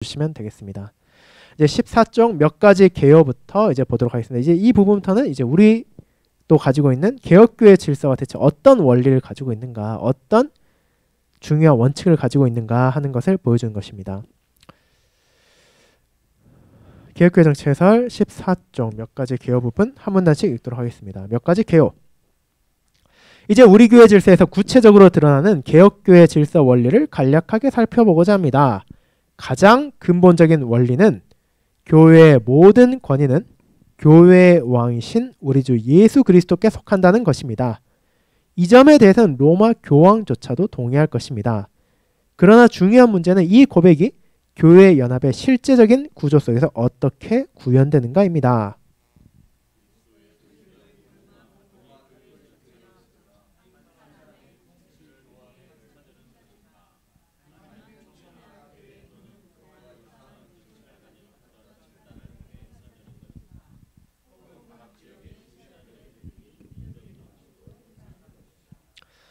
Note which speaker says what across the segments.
Speaker 1: 주시면 되겠습니다. 이제 14종 몇 가지 개요부터 이제 보도록 하겠습니다. 이제 이 부분부터는 이제 우리 또 가지고 있는 개혁교회 질서가 대체 어떤 원리를 가지고 있는가, 어떤 중요한 원칙을 가지고 있는가 하는 것을 보여주는 것입니다. 개혁교회 정치해설 14종 몇 가지 개요 부분 한 문단씩 읽도록 하겠습니다. 몇 가지 개요. 이제 우리 교회 질서에서 구체적으로 드러나는 개혁교회 질서 원리를 간략하게 살펴보고자 합니다. 가장 근본적인 원리는 교회의 모든 권위는 교회의 왕이신 우리 주 예수 그리스도께 속한다는 것입니다. 이 점에 대해서는 로마 교황조차도 동의할 것입니다. 그러나 중요한 문제는 이 고백이 교회 연합의 실제적인 구조 속에서 어떻게 구현되는가입니다.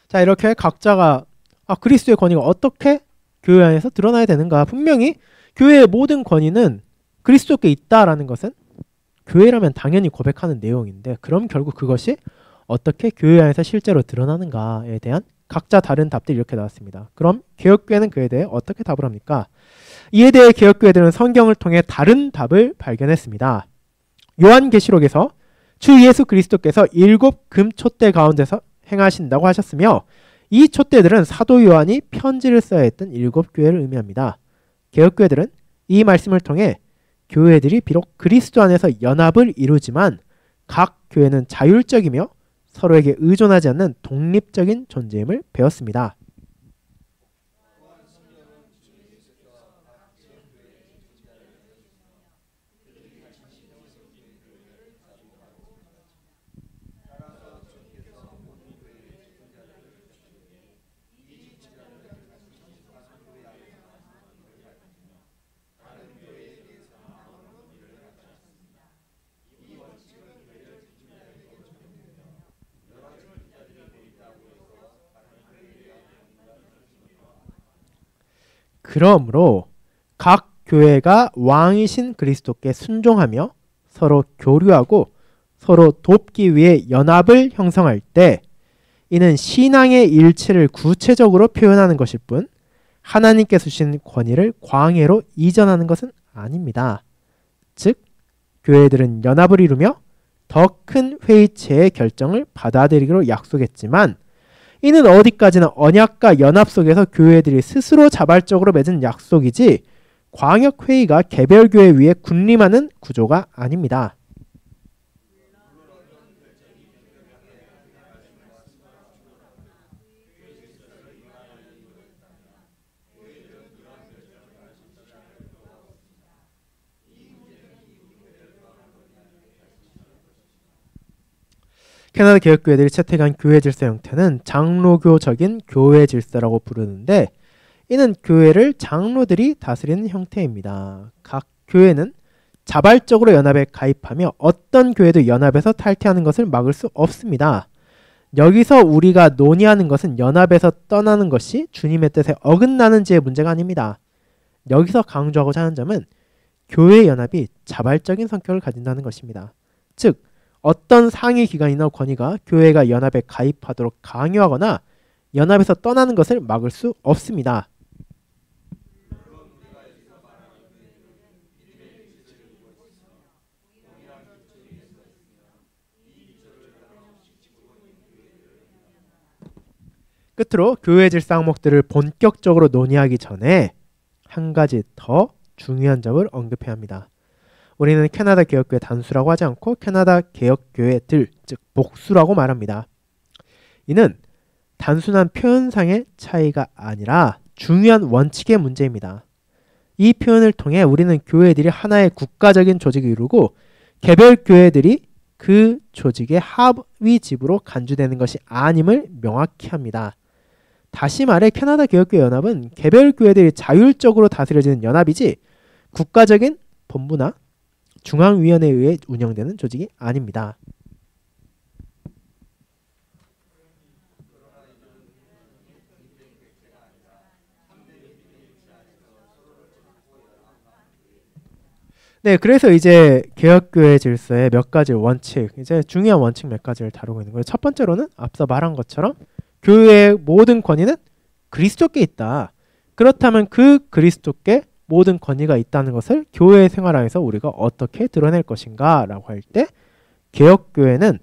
Speaker 1: 자, 이렇게 각자가 그리스도의 권위가 어떻게 교회 안에서 드러나야 되는가. 분명히 교회의 모든 권위는 그리스도께 있다라는 것은 교회라면 당연히 고백하는 내용인데, 그럼 결국 그것이 어떻게 교회 안에서 실제로 드러나는가에 대한 각자 다른 답들이 이렇게 나왔습니다. 그럼 개혁교회는 그에 대해 어떻게 답을 합니까? 이에 대해 개혁교회들은 성경을 통해 다른 답을 발견했습니다. 요한계시록에서 주 예수 그리스도께서 7 금촛대 가운데서 행하신다고 하셨으며, 이 촛대들은 사도 요한이 편지를 써야 했던 7 교회를 의미합니다. 개혁교회들은 이 말씀을 통해 교회들이 비록 그리스도 안에서 연합을 이루지만 각 교회는 자율적이며 서로에게 의존하지 않는 독립적인 존재임을 배웠습니다. 그러므로 각 교회가 왕이신 그리스도께 순종하며 서로 교류하고 서로 돕기 위해 연합을 형성할 때, 이는 신앙의 일체를 구체적으로 표현하는 것일 뿐 하나님께서 주신 권위를 광해로 이전하는 것은 아닙니다. 즉, 교회들은 연합을 이루며 더 큰 회의체의 결정을 받아들이기로 약속했지만, 이는 어디까지나 언약과 연합 속에서 교회들이 스스로 자발적으로 맺은 약속이지 광역회의가 개별교회 위에 군림하는 구조가 아닙니다. 캐나다 개혁교회들이 채택한 교회 질서 형태는 장로교적인 교회 질서라고 부르는데, 이는 교회를 장로들이 다스리는 형태입니다. 각 교회는 자발적으로 연합에 가입하며 어떤 교회도 연합에서 탈퇴하는 것을 막을 수 없습니다. 여기서 우리가 논의하는 것은 연합에서 떠나는 것이 주님의 뜻에 어긋나는지의 문제가 아닙니다. 여기서 강조하고자 하는 점은 교회 연합이 자발적인 성격을 가진다는 것입니다. 즉, 어떤 상위 기관이나 권위가 교회가 연합에 가입하도록 강요하거나 연합에서 떠나는 것을 막을 수 없습니다. 끝으로 교회 질서 항목들을 본격적으로 논의하기 전에 한 가지 더 중요한 점을 언급해야 합니다. 우리는 캐나다 개혁교회 단수라고 하지 않고 캐나다 개혁교회들, 즉 복수라고 말합니다. 이는 단순한 표현상의 차이가 아니라 중요한 원칙의 문제입니다. 이 표현을 통해 우리는 교회들이 하나의 국가적인 조직을 이루고 개별 교회들이 그 조직의 하위 지부로 간주되는 것이 아님을 명확히 합니다. 다시 말해 캐나다 개혁교회 연합은 개별 교회들이 자율적으로 다스려지는 연합이지 국가적인 본부나 중앙위원회에 의해 운영되는 조직이 아닙니다. 네, 그래서 이제 개혁교회 질서의 몇 가지 원칙, 이제 중요한 원칙 몇 가지를 다루고 있는 거예요. 첫 번째로는 앞서 말한 것처럼 교회의 모든 권위는 그리스도께 있다. 그렇다면 그 그리스도께 모든 권위가 있다는 것을 교회 생활하에서 우리가 어떻게 드러낼 것인가 라고 할 때 개혁교회는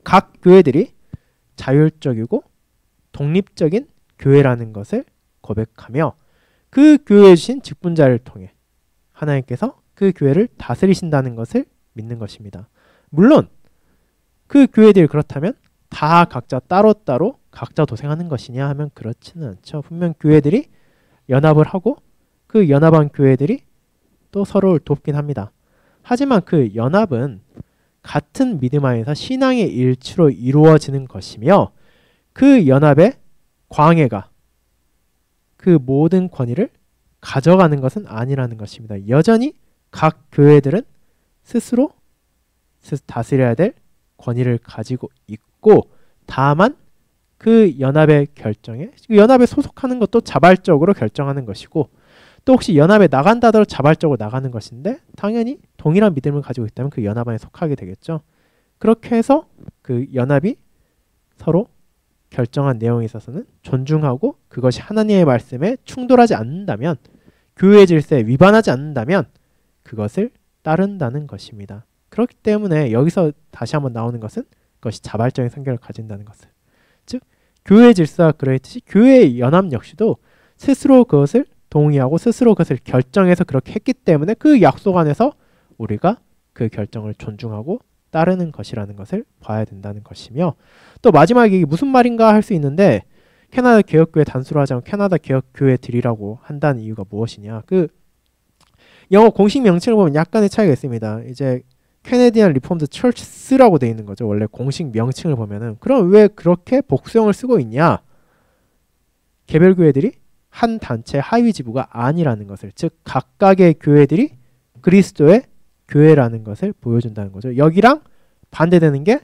Speaker 1: 각 교회들이 자율적이고 독립적인 교회라는 것을 고백하며 그 교회에 주신 직분자를 통해 하나님께서 그 교회를 다스리신다는 것을 믿는 것입니다. 물론 그 교회들이 그렇다면 다 각자 따로따로 각자 도생하는 것이냐 하면 그렇지는 않죠. 분명 교회들이 연합을 하고 그 연합한 교회들이 또 서로를 돕긴 합니다. 하지만 그 연합은 같은 믿음 안에서 신앙의 일치로 이루어지는 것이며 그 연합의 광해가 그 모든 권위를 가져가는 것은 아니라는 것입니다. 여전히 각 교회들은 스스로 다스려야 될 권위를 가지고 있고 다만 그 연합의 결정에 그 연합에 소속하는 것도 자발적으로 결정하는 것이고 또 혹시 연합에 나간다더라도 자발적으로 나가는 것인데 당연히 동일한 믿음을 가지고 있다면 그 연합 안에 속하게 되겠죠. 그렇게 해서 그 연합이 서로 결정한 내용에 있어서는 존중하고 그것이 하나님의 말씀에 충돌하지 않는다면 교회 질서에 위반하지 않는다면 그것을 따른다는 것입니다. 그렇기 때문에 여기서 다시 한번 나오는 것은 그것이 자발적인 성격을 가진다는 것을 즉 교회 질서가 그러했듯이 교회의 연합 역시도 스스로 그것을 동의하고 스스로 그것을 결정해서 그렇게 했기 때문에 그 약속 안에서 우리가 그 결정을 존중하고 따르는 것이라는 것을 봐야 된다는 것이며 또 마지막에 이게 무슨 말인가 할 수 있는데 캐나다 개혁교회 단수로 하자면 캐나다 개혁교회들이라고 한다는 이유가 무엇이냐 그 영어 공식 명칭을 보면 약간의 차이가 있습니다. 이제 캐네디안 리폼드 처치스라고 돼 있는 거죠. 원래 공식 명칭을 보면은 그럼 왜 그렇게 복수형을 쓰고 있냐 개별 교회들이 한 단체 하위 지부가 아니라는 것을 즉 각각의 교회들이 그리스도의 교회라는 것을 보여준다는 거죠. 여기랑 반대되는 게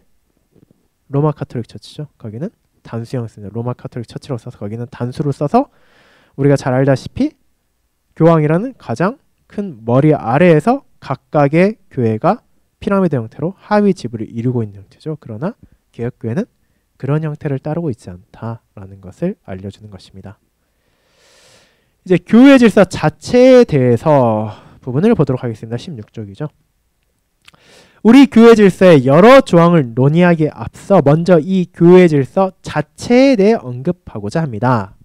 Speaker 1: 로마 카톨릭 처치죠. 거기는 단수형 씁니다. 로마 카톨릭 처치라고 써서 거기는 단수로 써서 우리가 잘 알다시피 교황이라는 가장 큰 머리 아래에서 각각의 교회가 피라미드 형태로 하위 지부를 이루고 있는 형태죠. 그러나 개혁교회는 그런 형태를 따르고 있지 않다라는 것을 알려주는 것입니다. 이제 교회 질서 자체에 대해서 부분을 보도록 하겠습니다. 16쪽이죠. 우리 교회 질서의 여러 조항을 논의하기에 앞서 먼저 이 교회 질서 자체에 대해 언급하고자 합니다.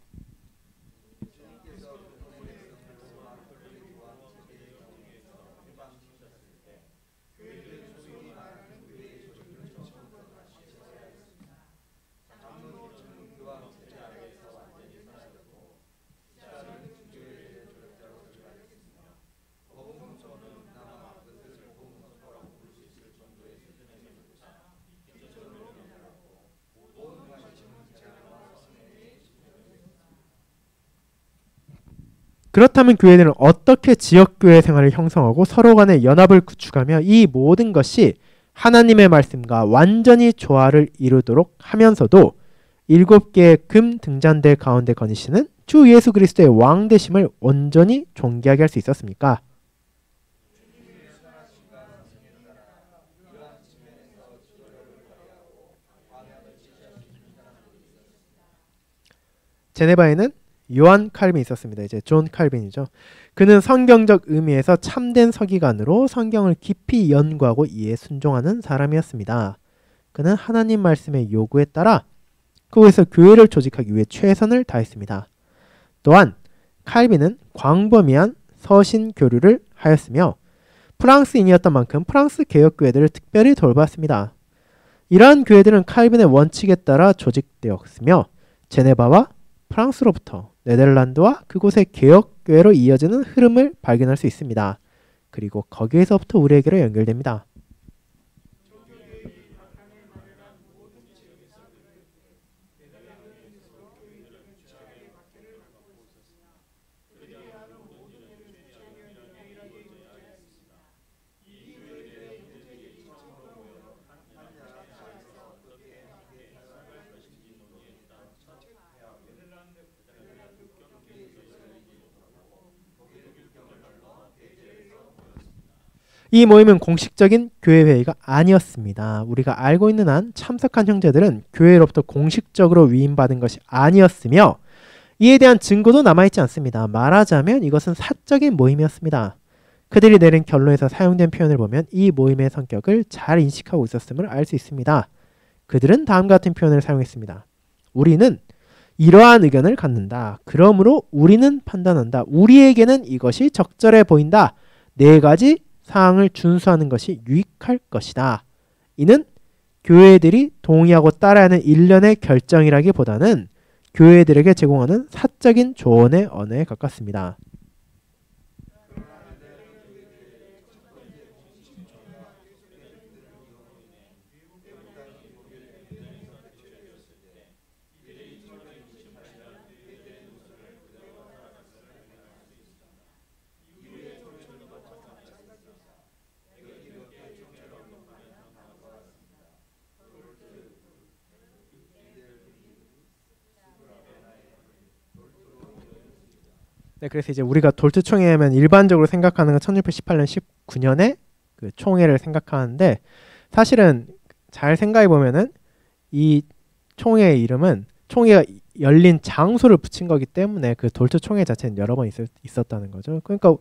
Speaker 1: 그렇다면 교회들은 어떻게 지역교회 생활을 형성하고 서로 간의 연합을 구축하며 이 모든 것이 하나님의 말씀과 완전히 조화를 이루도록 하면서도 7개의 금 등잔대 가운데 거니시는 주 예수 그리스도의 왕 되심을 온전히 존귀하게 할 수 있었습니까? 제네바에는 요한 칼빈이 있었습니다. 이제 존 칼빈이죠. 그는 성경적 의미에서 참된 서기관으로 성경을 깊이 연구하고 이에 순종하는 사람이었습니다. 그는 하나님 말씀의 요구에 따라 그곳에서 교회를 조직하기 위해 최선을 다했습니다. 또한 칼빈은 광범위한 서신 교류를 하였으며 프랑스인이었던 만큼 프랑스 개혁교회들을 특별히 돌봤습니다. 이러한 교회들은 칼빈의 원칙에 따라 조직되었으며 제네바와 프랑스로부터 네덜란드와 그곳의 개혁교회로 이어지는 흐름을 발견할 수 있습니다. 그리고 거기에서부터 우리에게로 연결됩니다. 이 모임은 공식적인 교회 회의가 아니었습니다. 우리가 알고 있는 한 참석한 형제들은 교회로부터 공식적으로 위임받은 것이 아니었으며 이에 대한 증거도 남아있지 않습니다. 말하자면 이것은 사적인 모임이었습니다. 그들이 내린 결론에서 사용된 표현을 보면 이 모임의 성격을 잘 인식하고 있었음을 알 수 있습니다. 그들은 다음과 같은 표현을 사용했습니다. 우리는 이러한 의견을 갖는다. 그러므로 우리는 판단한다. 우리에게는 이것이 적절해 보인다. 네 가지 사항을 준수하는 것이 유익할 것이다. 이는 교회들이 동의하고 따라야 하는 일련의 결정이라기보다는 교회들에게 제공하는 사적인 조언의 언어에 가깝습니다. 네, 그래서 이제 우리가 돌트 총회 하면 일반적으로 생각하는 건 1618년 19년에 그 총회를 생각하는데 사실은 잘 생각해 보면은 이 총회의 이름은 총회가 열린 장소를 붙인 거기 때문에 그 돌트 총회 자체는 여러 번 있었다는 거죠. 그러니까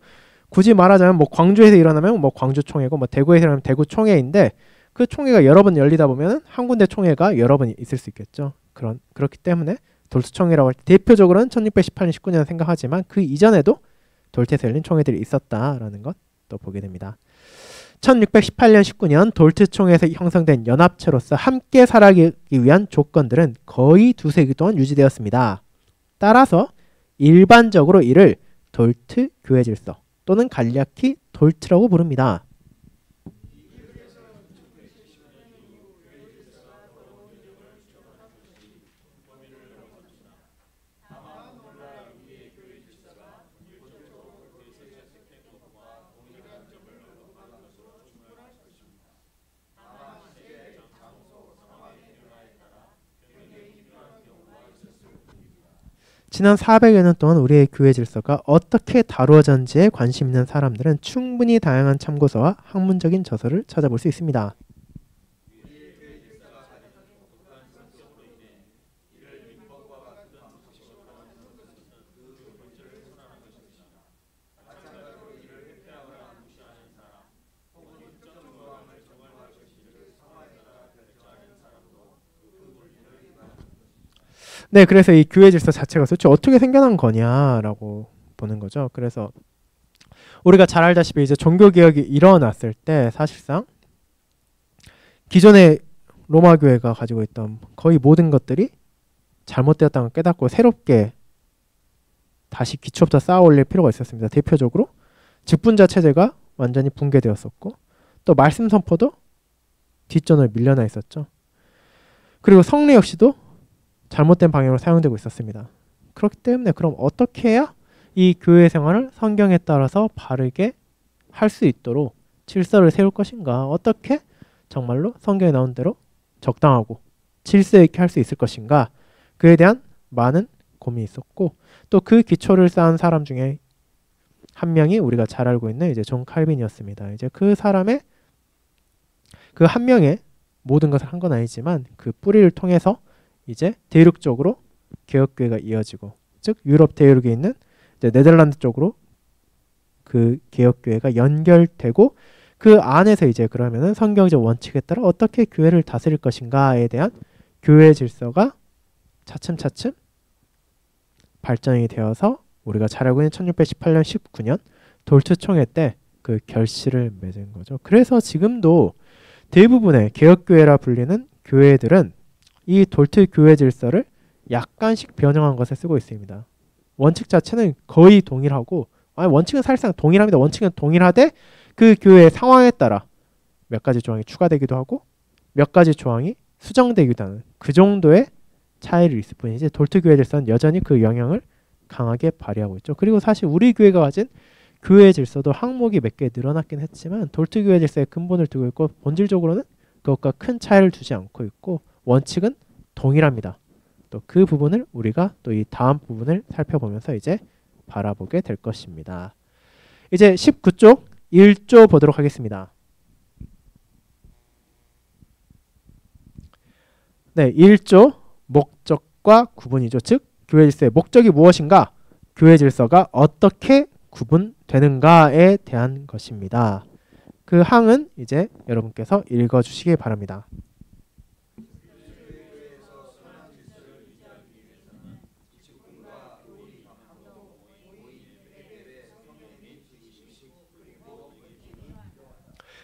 Speaker 1: 굳이 말하자면 뭐 광주에서 일어나면 뭐 광주 총회고 뭐 대구에서 일어나면 대구 총회인데 그 총회가 여러 번 열리다 보면은 한 군데 총회가 여러 번 있을 수 있겠죠. 그렇기 때문에 돌트총회라고 할 때 대표적으로는 1618년 19년 생각하지만 그 이전에도 돌트에서 열린 총회들이 있었다라는 것도 보게 됩니다. 1618년 19년 돌트총회에서 형성된 연합체로서 함께 살아가기 위한 조건들은 거의 두세 기 동안 유지되었습니다. 따라서 일반적으로 이를 돌트 교회 질서 또는 간략히 돌트라고 부릅니다. 지난 400여 년 동안 우리의 교회 질서가 어떻게 다루어졌는지에 관심 있는 사람들은 충분히 다양한 참고서와 학문적인 저서를 찾아볼 수 있습니다. 네, 그래서 이 교회 질서 자체가 도대체 어떻게 생겨난 거냐라고 보는 거죠. 그래서 우리가 잘 알다시피 이제 종교개혁이 일어났을 때 사실상 기존의 로마 교회가 가지고 있던 거의 모든 것들이 잘못되었다는 걸 깨닫고 새롭게 다시 기초부터 쌓아 올릴 필요가 있었습니다. 대표적으로 직분자 체제가 완전히 붕괴되었었고 또 말씀 선포도 뒷전으로 밀려나 있었죠. 그리고 성례 역시도 잘못된 방향으로 사용되고 있었습니다. 그렇기 때문에 그럼 어떻게 해야 이 교회 생활을 성경에 따라서 바르게 할 수 있도록 질서를 세울 것인가? 어떻게 정말로 성경에 나온 대로 적당하고 질서 있게 할 수 있을 것인가? 그에 대한 많은 고민이 있었고 또 그 기초를 쌓은 사람 중에 한 명이 우리가 잘 알고 있는 이제 존 칼빈이었습니다. 이제 그 사람의 그 한 명의 모든 것을 한 건 아니지만 그 뿌리를 통해서 이제 대륙 쪽으로 개혁교회가 이어지고 즉 유럽 대륙에 있는 이제 네덜란드 쪽으로 그 개혁교회가 연결되고 그 안에서 이제 그러면은 성경적 원칙에 따라 어떻게 교회를 다스릴 것인가에 대한 교회 질서가 차츰차츰 발전이 되어서 우리가 잘 알고 있는 1618년 19년 돌트 총회 때 그 결실을 맺은 거죠. 그래서 지금도 대부분의 개혁교회라 불리는 교회들은 이 돌트 교회 질서를 약간씩 변형한 것을 쓰고 있습니다. 원칙 자체는 거의 동일하고 원칙은 사실상 동일합니다. 원칙은 동일하되 그 교회의 상황에 따라 몇 가지 조항이 추가되기도 하고 몇 가지 조항이 수정되기도 하는 그 정도의 차이를 있을 뿐이지 돌트 교회 질서는 여전히 그 영향을 강하게 발휘하고 있죠. 그리고 사실 우리 교회가 가진 교회 질서도 항목이 몇 개 늘어났긴 했지만 돌트 교회 질서의 근본을 두고 있고 본질적으로는 그것과 큰 차이를 두지 않고 있고 원칙은 동일합니다. 또 그 부분을 우리가 또 이 다음 부분을 살펴보면서 이제 바라보게 될 것입니다. 이제 19쪽 1조 보도록 하겠습니다. 네, 1조 목적과 구분이죠. 즉 교회 질서의 목적이 무엇인가, 교회 질서가 어떻게 구분되는가에 대한 것입니다. 그 항은 이제 여러분께서 읽어주시기 바랍니다.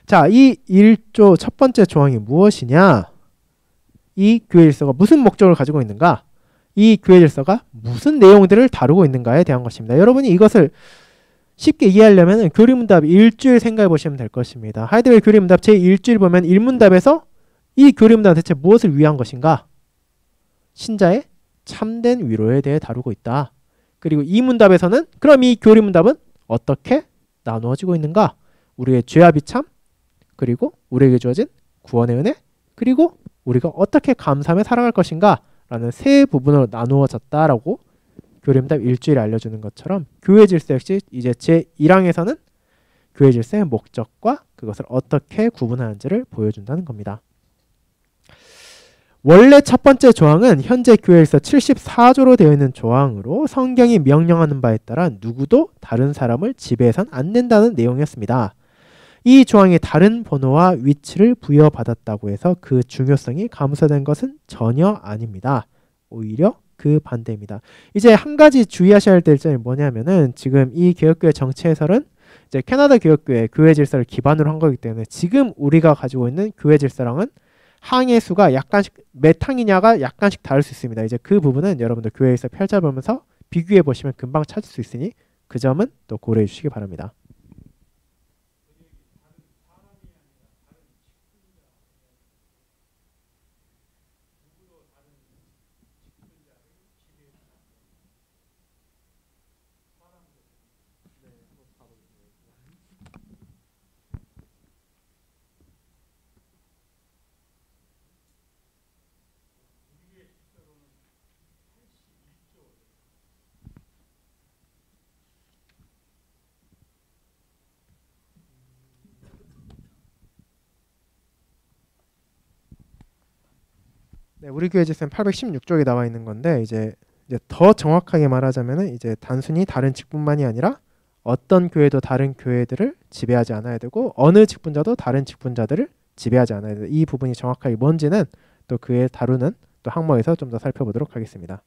Speaker 1: 자, 이 1조 첫 번째 조항이 무엇이냐? 이 교회 질서가 무슨 목적을 가지고 있는가? 이 교회 질서가 무슨 내용들을 다루고 있는가에 대한 것입니다. 여러분이 이것을 쉽게 이해하려면 교리문답 1주일 생각해 보시면 될 것입니다. 하이데벨 교리문답 제1주일 보면 1문답에서 이 교리문답은 대체 무엇을 위한 것인가? 신자의 참된 위로에 대해 다루고 있다. 그리고 2문답에서는 그럼 이 교리문답은 어떻게 나누어지고 있는가? 우리의 죄와 비참, 그리고 우리에게 주어진 구원의 은혜, 그리고 우리가 어떻게 감사하며 살아갈 것인가 라는 세 부분으로 나누어졌다라고 교리문답 1주일에 알려주는 것처럼 교회 질서 역시 이제 제1항에서는 교회 질서의 목적과 그것을 어떻게 구분하는지를 보여준다는 겁니다. 원래 첫 번째 조항은 현재 교회 질서 74조로 되어 있는 조항으로 성경이 명령하는 바에 따라 누구도 다른 사람을 지배해서는 안 된다는 내용이었습니다. 이 조항이 다른 번호와 위치를 부여받았다고 해서 그 중요성이 감소된 것은 전혀 아닙니다. 오히려 그 반대입니다. 이제 한 가지 주의하셔야 될 점이 뭐냐면은 지금 이 개혁교회 정치 해설은 이제 캐나다 개혁교회 교회 질서를 기반으로 한 거기 때문에 지금 우리가 가지고 있는 교회 질서랑은 항의 수가 약간씩 몇 항이냐가 약간씩 다를 수 있습니다. 이제 그 부분은 여러분들 교회에서 펼쳐보면서 비교해 보시면 금방 찾을 수 있으니 그 점은 또 고려해 주시기 바랍니다. 네, 우리 교회 질서는 816쪽에 나와 있는 건데 이제 더 정확하게 말하자면은 이제 단순히 다른 직분만이 아니라 어떤 교회도 다른 교회들을 지배하지 않아야 되고 어느 직분자도 다른 직분자들을 지배하지 않아야 되고 이 부분이 정확하게 뭔지는 또 그에 다루는 또 항목에서 좀 더 살펴보도록 하겠습니다.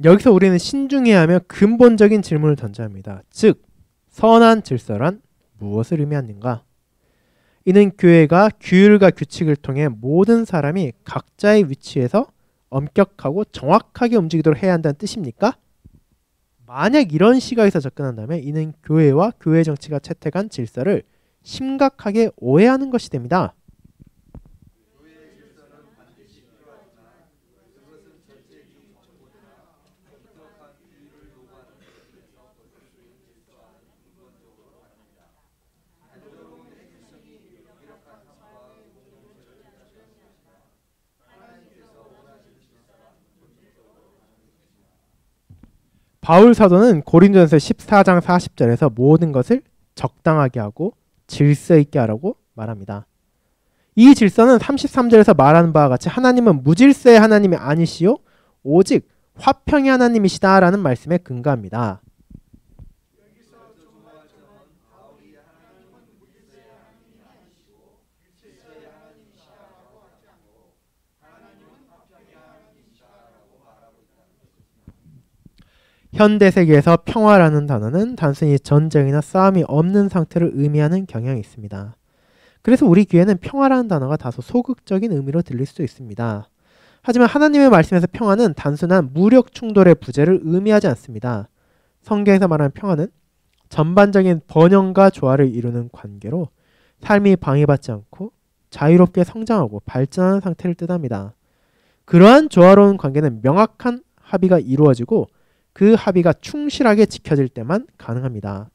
Speaker 1: 여기서 우리는 신중해야 하며 근본적인 질문을 던져야 합니다. 즉, 선한 질서란 무엇을 의미하는가? 이는 교회가 규율과 규칙을 통해 모든 사람이 각자의 위치에서 엄격하고 정확하게 움직이도록 해야 한다는 뜻입니까? 만약 이런 시각에서 접근한다면 이는 교회와 교회 정치가 채택한 질서를 심각하게 오해하는 것이 됩니다. 바울 사도는 고린도전서 14장 40절에서 모든 것을 적당하게 하고 질서 있게 하라고 말합니다. 이 질서는 33절에서 말하는 바와 같이 하나님은 무질서의 하나님이 아니시요 오직 화평의 하나님이시다라는 말씀에 근거합니다. 현대 세계에서 평화라는 단어는 단순히 전쟁이나 싸움이 없는 상태를 의미하는 경향이 있습니다. 그래서 우리 귀에는 평화라는 단어가 다소 소극적인 의미로 들릴 수도 있습니다. 하지만 하나님의 말씀에서 평화는 단순한 무력 충돌의 부재를 의미하지 않습니다. 성경에서 말하는 평화는 전반적인 번영과 조화를 이루는 관계로 삶이 방해받지 않고 자유롭게 성장하고 발전하는 상태를 뜻합니다. 그러한 조화로운 관계는 명확한 합의가 이루어지고 그 합의가 충실하게 지켜질 때만 가능합니다.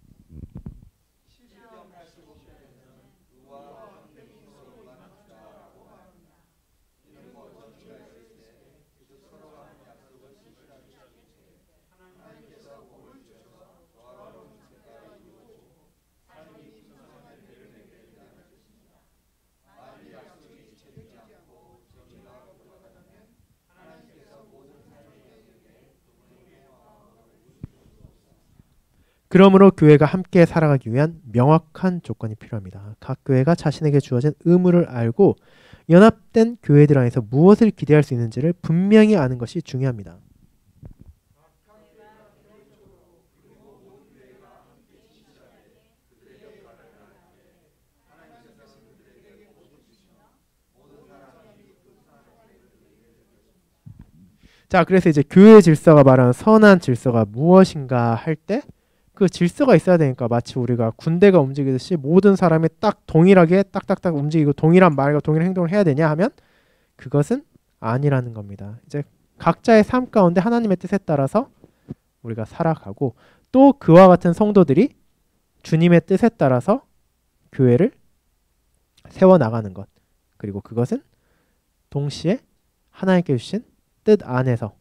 Speaker 1: 그러므로 교회가 함께 살아가기 위한 명확한 조건이 필요합니다. 각 교회가 자신에게 주어진 의무를 알고 연합된 교회들 안에서 무엇을 기대할 수 있는지를 분명히 아는 것이 중요합니다. 자, 그래서 이제 교회 질서가 말하는 선한 질서가 무엇인가 할 때 그 질서가 있어야 되니까 마치 우리가 군대가 움직이듯이 모든 사람이 딱 동일하게 딱딱딱 움직이고 동일한 말과 동일한 행동을 해야 되냐 하면 그것은 아니라는 겁니다. 이제 각자의 삶 가운데 하나님의 뜻에 따라서 우리가 살아가고 또 그와 같은 성도들이 주님의 뜻에 따라서 교회를 세워나가는 것, 그리고 그것은 동시에 하나님께 주신 뜻 안에서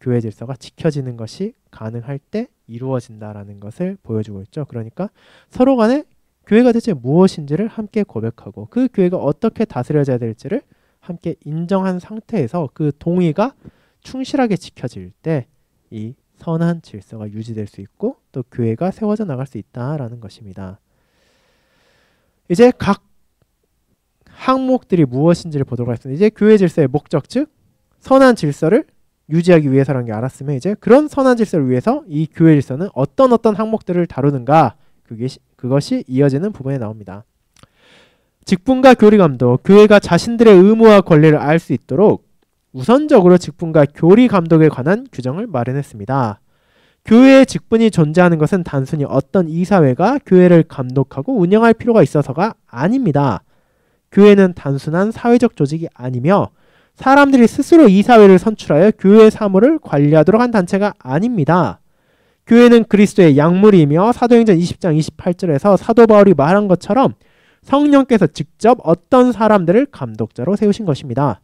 Speaker 1: 교회 질서가 지켜지는 것이 가능할 때 이루어진다라는 것을 보여주고 있죠. 그러니까 서로 간에 교회가 대체 무엇인지를 함께 고백하고 그 교회가 어떻게 다스려져야 될지를 함께 인정한 상태에서 그 동의가 충실하게 지켜질 때 이 선한 질서가 유지될 수 있고 또 교회가 세워져 나갈 수 있다라는 것입니다. 이제 각 항목들이 무엇인지를 보도록 하겠습니다. 이제 교회 질서의 목적, 즉 선한 질서를 유지하기 위해서라는 게 알았으면 이제 그런 선한 질서를 위해서 이 교회 질서는 어떤 항목들을 다루는가, 그것이 이어지는 부분에 나옵니다. 직분과 교리 감독, 교회가 자신들의 의무와 권리를 알 수 있도록 우선적으로 직분과 교리 감독에 관한 규정을 마련했습니다. 교회의 직분이 존재하는 것은 단순히 어떤 이사회가 교회를 감독하고 운영할 필요가 있어서가 아닙니다. 교회는 단순한 사회적 조직이 아니며 사람들이 스스로 이사회를 선출하여 교회 사무를 관리하도록 한 단체가 아닙니다. 교회는 그리스도의 약물이며 사도행전 20장 28절에서 사도 바울이 말한 것처럼 성령께서 직접 어떤 사람들을 감독자로 세우신 것입니다.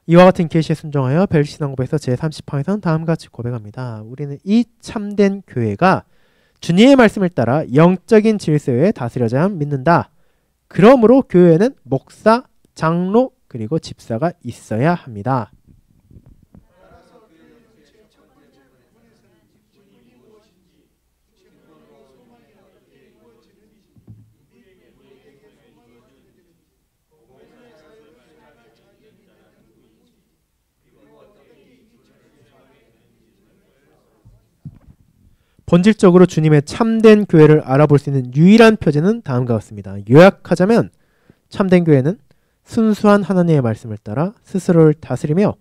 Speaker 1: 이와 같은 계시에 순종하여 벨시신앙고백에서 제30항에서는 다음과 같이 고백합니다. 우리는 이 참된 교회가 주님의 말씀을 따라 영적인 질서에 다스려져야 믿는다. 그러므로 교회에는 목사, 장로, 그리고 집사가 있어야 합니다. 본질적으로 주님의 참된 교회를 알아볼 수 있는 유일한 표제는 다음과 같습니다. 요약하자면 참된 교회는 순수한 하나님의 말씀을 따라 스스로를 다스리며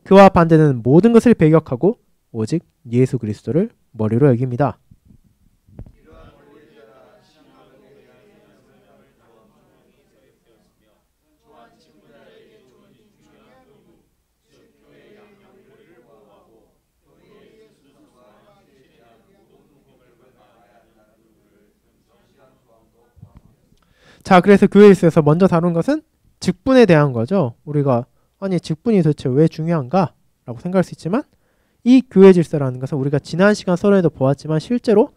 Speaker 1: 그와 반대되는 모든 것을 배격하고 오직 예수 그리스도를 머리로 여깁니다. 자, 그래서 교회에 있어서 먼저 다룬 것은 직분에 대한 거죠. 우리가 아니 직분이 도대체 왜 중요한가? 라고 생각할 수 있지만 이 교회 질서라는 것은 우리가 지난 시간 서론에도 보았지만 실제로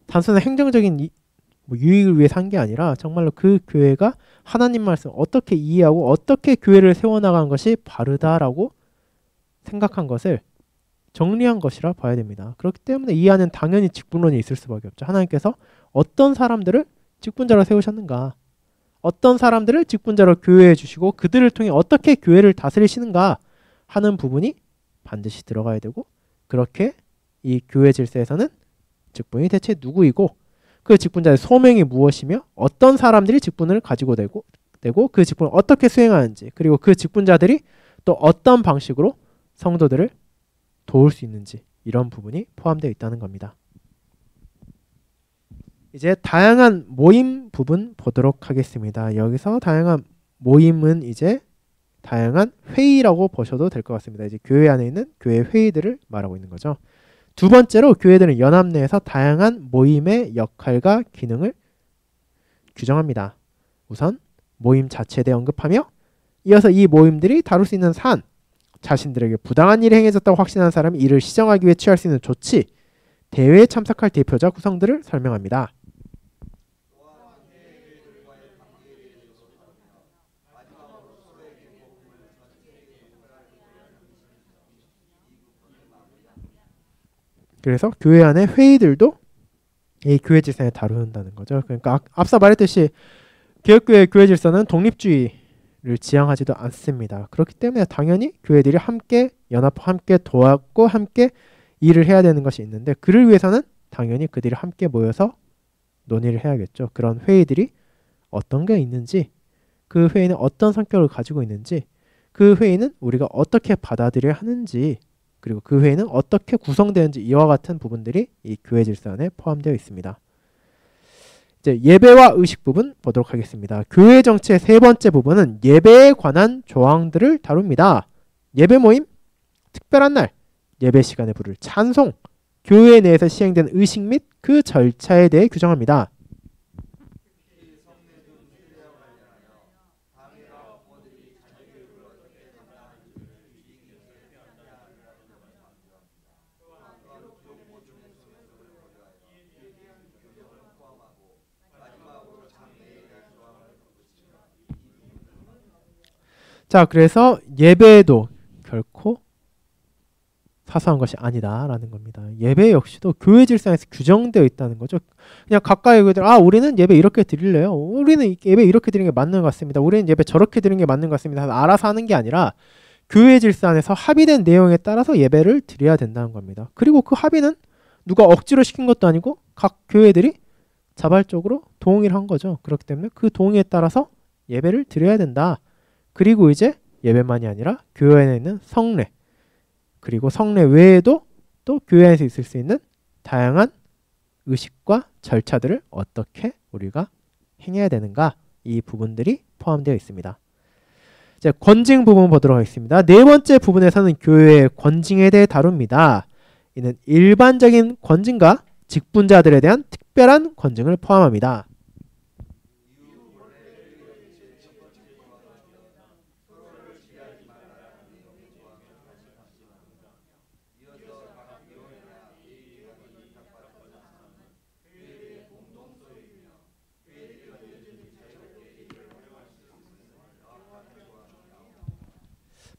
Speaker 1: 단순한 행정적인 유익을 위해 산 게 아니라 정말로 그 교회가 하나님 말씀 어떻게 이해하고 어떻게 교회를 세워나가는 것이 바르다라고 생각한 것을 정리한 것이라 봐야 됩니다. 그렇기 때문에 이 안엔 당연히 직분론이 있을 수밖에 없죠. 하나님께서 어떤 사람들을 직분자로 세우셨는가, 어떤 사람들을 직분자로 교회해 주시고 그들을 통해 어떻게 교회를 다스리시는가 하는 부분이 반드시 들어가야 되고 그렇게 이 교회 질서에서는 직분이 대체 누구이고 그 직분자의 소명이 무엇이며 어떤 사람들이 직분을 가지고 되고 그 직분을 어떻게 수행하는지 그리고 그 직분자들이 또 어떤 방식으로 성도들을 도울 수 있는지 이런 부분이 포함되어 있다는 겁니다. 이제 다양한 모임 부분 보도록 하겠습니다. 여기서 다양한 모임은 이제 다양한 회의라고 보셔도 될 것 같습니다. 이제 교회 안에 있는 교회 회의들을 말하고 있는 거죠. 두 번째로 교회들은 연합 내에서 다양한 모임의 역할과 기능을 규정합니다. 우선 모임 자체에 대해 언급하며 이어서 이 모임들이 다룰 수 있는 사안, 자신들에게 부당한 일이 행해졌다고 확신하는 사람이 이를 시정하기 위해 취할 수 있는 조치, 대회에 참석할 대표자 구성들을 설명합니다. 그래서 교회 안의 회의들도 이 교회 질서에 다룬다는 거죠. 그러니까 앞서 말했듯이 개혁교회 교회 질서는 독립주의를 지향하지도 않습니다. 그렇기 때문에 당연히 교회들이 함께 연합하고 함께 도왔고 함께 일을 해야 되는 것이 있는데 그를 위해서는 당연히 그들이 함께 모여서 논의를 해야겠죠. 그런 회의들이 어떤 게 있는지 그 회의는 어떤 성격을 가지고 있는지 그 회의는 우리가 어떻게 받아들여야 하는지 그리고 그 회의는 어떻게 구성되는지 이와 같은 부분들이 이 교회 질서 안에 포함되어 있습니다. 이제 예배와 의식 부분 보도록 하겠습니다. 교회 정치의 세 번째 부분은 예배에 관한 조항들을 다룹니다. 예배 모임, 특별한 날, 예배 시간에 부를 찬송, 교회 내에서 시행되는 의식 및 그 절차에 대해 규정합니다. 자, 그래서 예배도 결코 사소한 것이 아니다라는 겁니다. 예배 역시도 교회 질서에서 규정되어 있다는 거죠. 그냥 가까이 교회들 우리는 예배 이렇게 드릴래요. 우리는 예배 이렇게 드리는 게 맞는 것 같습니다. 우리는 예배 저렇게 드리는 게 맞는 것 같습니다. 알아서 하는 게 아니라 교회 질서 안에서 합의된 내용에 따라서 예배를 드려야 된다는 겁니다. 그리고 그 합의는 누가 억지로 시킨 것도 아니고 각 교회들이 자발적으로 동의를 한 거죠. 그렇기 때문에 그 동의에 따라서 예배를 드려야 된다. 그리고 이제 예배만이 아니라 교회 안에 있는 성례 그리고 성례 외에도 또 교회 안에서 있을 수 있는 다양한 의식과 절차들을 어떻게 우리가 행해야 되는가 이 부분들이 포함되어 있습니다. 이제 권징 부분 보도록 하겠습니다. 네 번째 부분에서는 교회의 권징에 대해 다룹니다. 이는 일반적인 권징과 직분자들에 대한 특별한 권징을 포함합니다.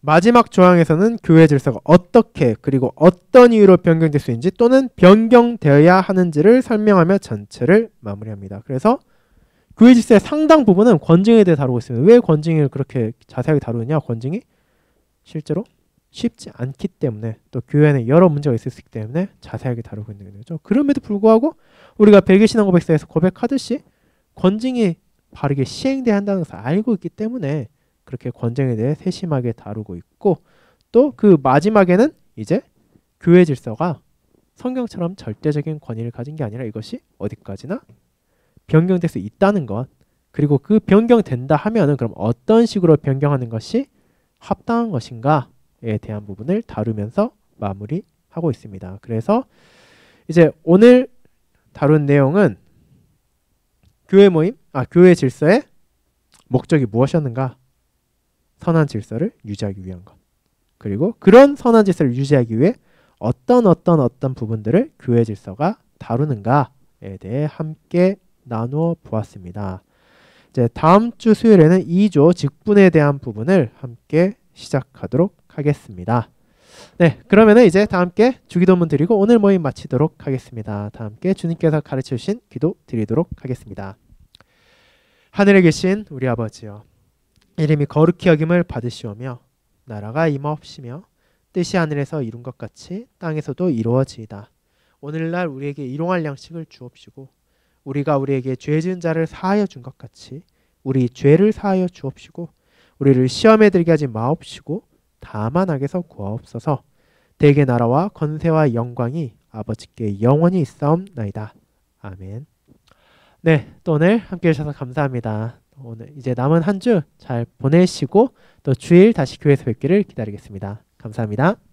Speaker 1: 마지막 조항에서는 교회 질서가 어떻게 그리고 어떤 이유로 변경될 수 있는지 또는 변경되어야 하는지를 설명하며 전체를 마무리합니다. 그래서 교회 질서의 상당 부분은 권징에 대해 다루고 있습니다. 왜 권징을 그렇게 자세하게 다루느냐? 권징이 실제로 쉽지 않기 때문에 또 교회 안에 여러 문제가 있을 수 있기 때문에 자세하게 다루고 있는 거죠. 그럼에도 불구하고 우리가 벨기신앙 고백서에서 고백하듯이 권징이 바르게 시행돼야 한다는 것을 알고 있기 때문에 그렇게 권징에 대해 세심하게 다루고 있고 또 그 마지막에는 이제 교회 질서가 성경처럼 절대적인 권위를 가진 게 아니라 이것이 어디까지나 변경될 수 있다는 것 그리고 그 변경된다 하면은 그럼 어떤 식으로 변경하는 것이 합당한 것인가에 대한 부분을 다루면서 마무리하고 있습니다. 그래서 이제 오늘 다룬 내용은 교회 질서의 목적이 무엇이었는가? 선한 질서를 유지하기 위한 것. 그리고 그런 선한 질서를 유지하기 위해 어떤 부분들을 교회 질서가 다루는가에 대해 함께 나누어 보았습니다. 이제 다음 주 수요일에는 2조 직분에 대한 부분을 함께 시작하도록 하겠습니다. 네, 그러면은 이제 다 함께 주기도문 드리고 오늘 모임 마치도록 하겠습니다. 다 함께 주님께서 가르쳐 주신 기도 드리도록 하겠습니다. 하늘에 계신 우리 아버지여, 이름이 거룩히 여김을 받으시오며 나라가 임하옵시며 뜻이 하늘에서 이룬 것 같이 땅에서도 이루어지이다. 오늘날 우리에게 일용할 양식을 주옵시고 우리가 우리에게 죄 지은 자를 사하여 준 것 같이 우리 죄를 사하여 주옵시고 우리를 시험에 들게 하지 마옵시고 다만 악에서 구하옵소서. 대개 나라와 건세와 영광이 아버지께 영원히 있사옵나이다. 아멘. 네, 또 오늘 함께 해주셔서 감사합니다. 오늘 이제 남은 한 주 잘 보내시고 또 주일 다시 교회에서 뵙기를 기다리겠습니다. 감사합니다.